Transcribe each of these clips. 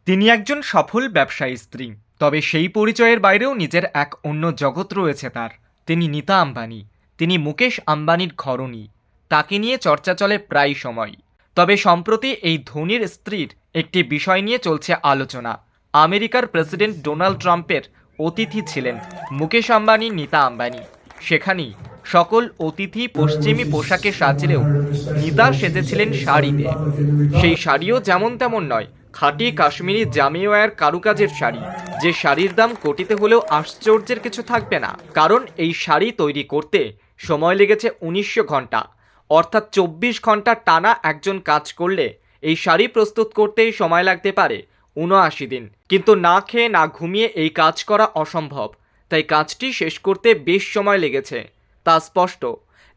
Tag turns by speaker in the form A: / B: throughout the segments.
A: তিনি একজন সফল ব্যবসায়ী স্ত্রী, তবে সেই পরিচয়ের বাইরেও নিজের এক অন্য জগৎ রয়েছে তার। তিনি নীতা আম্বানি। তিনি মুকেশ আম্বানির ঘরণী। তাকে নিয়ে চর্চা চলে প্রায় সময়। তবে সম্প্রতি এই ধনীর স্ত্রীর একটি বিষয় নিয়ে চলছে আলোচনা। আমেরিকার প্রেসিডেন্ট ডোনাল্ড ট্রাম্পের অতিথি ছিলেন মুকেশ আম্বানি, নীতা আম্বানি। সেখানেই সকল অতিথি পশ্চিমী পোশাকে সাজলেও নীতা সেজেছিলেন শাড়িতে। সেই শাড়িও যেমন তেমন নয়, খাঁটি কাশ্মীরি জামিওয়ার কারুকাজের শাড়ি। যে শাড়ির দাম কোটিতে হলেও আশ্চর্যের কিছু থাকবে না, কারণ এই শাড়ি তৈরি করতে সময় লেগেছে 1900 ঘন্টা, অর্থাৎ 24 ঘন্টা টানা একজন কাজ করলে এই শাড়ি প্রস্তুত করতেই সময় লাগতে পারে 79 দিন। কিন্তু না খেয়ে না ঘুমিয়ে এই কাজ করা অসম্ভব, তাই কাজটি শেষ করতে বেশ সময় লেগেছে, তা স্পষ্ট।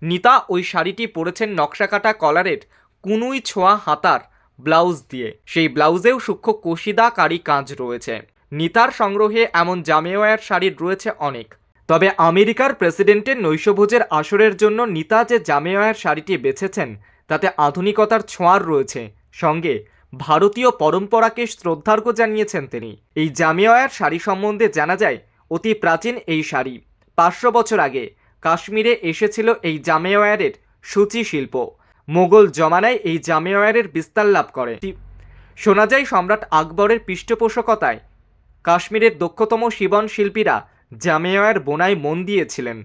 A: নীতা ওই শাড়িটি পরেছেন নকশাকাটা কলারের কুনুই ছোঁয়া হাতার ব্লাউজ দিয়ে। সেই ব্লাউজেও সূক্ষ্ম কশিদাকারী কাজ রয়েছে। নীতার সংগ্রহে এমন জামিওয়ার শাড়ির রয়েছে অনেক। তবে আমেরিকার প্রেসিডেন্টের নৈশভোজের আসরের জন্য নীতা যে জামিওয়ার শাড়িটি বেছেছেন তাতে আধুনিকতার ছোঁয়ার রয়েছে, সঙ্গে ভারতীয় পরম্পরাকে শ্রদ্ধার্ঘ্য জানিয়েছেন তিনি। এই জামিওয়ার শাড়ি সম্বন্ধে জানা যায়, অতি প্রাচীন এই শাড়ি 500 বছর আগে কাশ্মীরে এসেছিল এই জামিওয়ারের সূচি শিল্প। মোগল জমানায় এই জামিওয়ারের বিস্তার লাভ করে। শোনা যায় সম্রাট আকবরের পৃষ্ঠপোষকতায় কাশ্মীরের দক্ষতম শিবন শিল্পীরা জামিওয়ার বোনায় মন দিয়েছিলেন।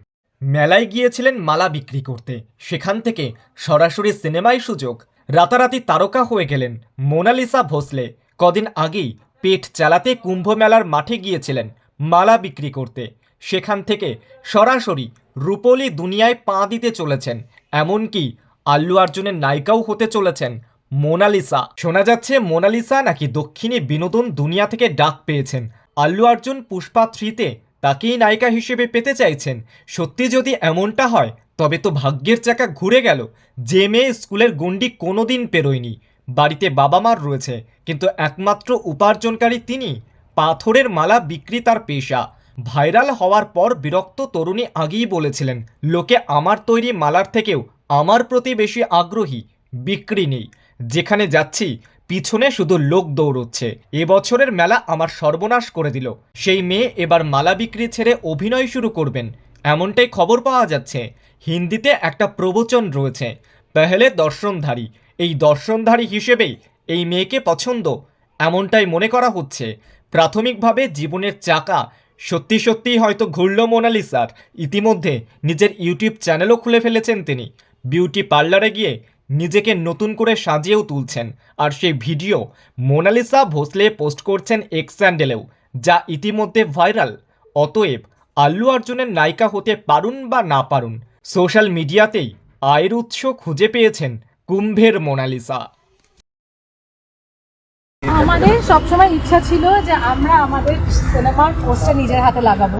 A: মেলায় গিয়েছিলেন মালা বিক্রি করতে, সেখান থেকে সরাসরি সিনেমায় সুযোগ। রাতারাতি তারকা হয়ে গেলেন মোনালিসা ভোসলে। কদিন আগেই পেট চালাতে কুম্ভ মেলার মাঠে গিয়েছিলেন মালা বিক্রি করতে, সেখান থেকে সরাসরি রূপলি দুনিয়ায় পা দিতে চলেছেন। এমনকি আল্লু অর্জুনের নায়িকাও হতে চলেছেন মোনালিসা। শোনা যাচ্ছে মোনালিসা নাকি দক্ষিণী বিনোদন দুনিয়া থেকে ডাক পেয়েছেন। আল্লু অর্জুন পুষ্পা 3-তে তাকেই নায়িকা হিসেবে পেতে চাইছেন। সত্যি যদি এমনটা হয় তবে তো ভাগ্যের চাকা ঘুরে গেল। যে মেয়ে স্কুলের গণ্ডি কোনোদিন পেরোয়নি, বাড়িতে বাবা মার রয়েছে, কিন্তু একমাত্র উপার্জনকারী তিনি। পাথরের মালা বিক্রি তার পেশা। ভাইরাল হওয়ার পর বিরক্ত তরুণী আগেই বলেছিলেন, লোকে আমার তৈরি মালার থেকেও আমার প্রতি বেশি আগ্রহী, বিক্রি নেই। যেখানে যাচ্ছি পিছনে শুধু লোক দৌড়চ্ছে। এবছরের মেলা আমার সর্বনাশ করে দিল। সেই মেয়ে এবার মালা বিক্রি ছেড়ে অভিনয় শুরু করবেন, এমনটাই খবর পাওয়া যাচ্ছে। হিন্দিতে একটা প্রবচন রয়েছে, পেহলে দর্শনধারী। এই দর্শনধারী হিসেবেই এই মেয়েকে পছন্দ, এমনটাই মনে করা হচ্ছে। প্রাথমিকভাবে জীবনের চাকা সত্যি সত্যিই হয়তো ঘুরল মোনালিসার। ইতিমধ্যে নিজের ইউটিউব চ্যানেলও খুলে ফেলেছেন তিনি। বিউটি পার্লারে গিয়ে নিজেকে নতুন করে সাজিয়েও তুলছেন, আর সেই ভিডিও মোনালিসা ভোসলে পোস্ট করছেন এক্স স্যান্ডেলেও, যা ইতিমধ্যে ভাইরাল। অতএব আল্লু অর্জুনের নায়িকা হতে পারুন বা না পারুন, সোশ্যাল মিডিয়াতেই আয়ের উৎস খুঁজে পেয়েছেন কুম্ভের মোনালিসা।
B: আমাদের সবসময় ইচ্ছা ছিল যে আমরা আমাদের সিনেমার পোস্টার নিজের হাতে লাগাবো।